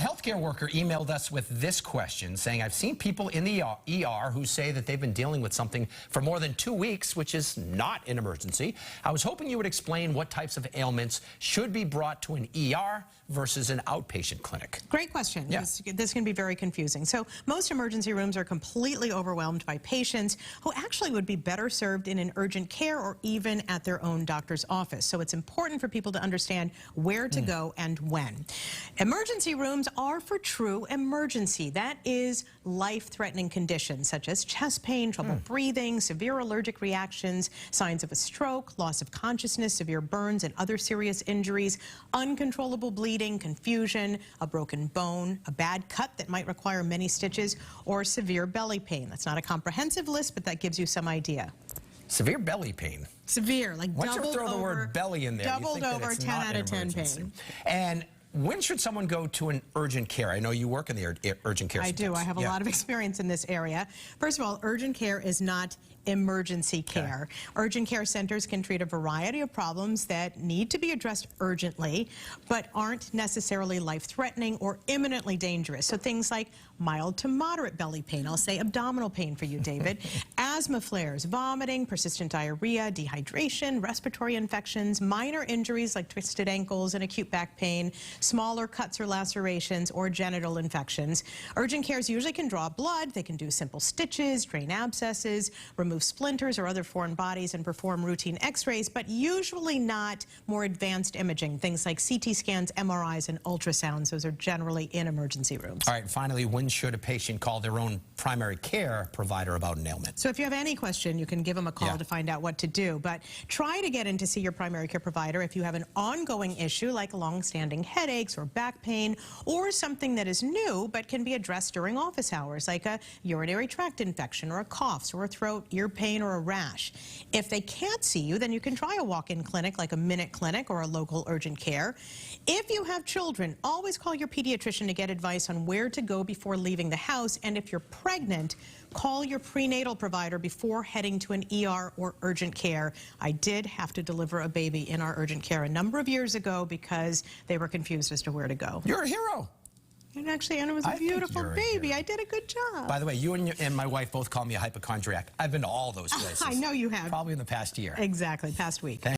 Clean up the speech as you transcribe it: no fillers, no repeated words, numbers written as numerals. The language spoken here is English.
healthcare worker emailed us with this question saying, I've seen people in the ER who say that they've been dealing with something for more than 2 weeks, which is not an emergency. I was hoping you would explain what types of ailments should be brought to an ER versus an outpatient clinic. Great question. Yeah. This can be very confusing. So most emergency rooms are completely overwhelmed by patients who actually would be better served in an urgent care or even at their own doctor's office. So it's important for people to understand where to go and when. Emergency rooms are for true emergency. That is life-threatening conditions such as chest pain, trouble breathing, severe allergic reactions, signs of a stroke, loss of consciousness, severe burns and other serious injuries, uncontrollable bleeding, confusion, a broken bone, a bad cut that might require many stitches, or severe belly pain. That's not a comprehensive list, but that gives you some idea. Severe belly pain. Severe, like once you throw the word belly in there, doubled over 10 out of 10 pain. And when should someone go to an urgent care? I know you work in the urgent care. I do. I have a lot of experience in this area. First of all, urgent care is not emergency care. Urgent care centers can treat a variety of problems that need to be addressed urgently, but aren't necessarily life-threatening or imminently dangerous. So things like mild to moderate belly pain, I'll say abdominal pain for you, David, asthma flares, vomiting, persistent diarrhea, dehydration, respiratory infections, minor injuries like twisted ankles and acute back pain, smaller cuts or lacerations, or genital infections. Urgent cares usually can draw blood, they can do simple stitches, drain abscesses, remove splinters or other foreign bodies, and perform routine x-rays, but usually not more advanced imaging, things like CT scans, MRIs, and ultrasounds. Those are generally in emergency rooms. All right, finally, when should a patient call their own primary care provider about an ailment? So if you have any question, you can give them a call to find out what to do, but try to get in to see your primary care provider if you have an ongoing issue like long-standing headaches or back pain, or something that is new but can be addressed during office hours, like a urinary tract infection or a cough, sore throat, ear pain, or a rash. If they can't see you, then you can try a walk-in clinic like a Minute Clinic or a local urgent care. If you have children, always call your pediatrician to get advice on where to go before leaving the house, and if you're pregnant, call your prenatal provider before heading to an ER or urgent care. I did have to deliver a baby in our urgent care a number of years ago because they were confused as to where to go. You're a hero. And actually, and it was a beautiful baby. I did a good job. By the way, you and my wife both call me a hypochondriac. I've been to all those places. I know you have. Probably in the past year. Exactly, past week.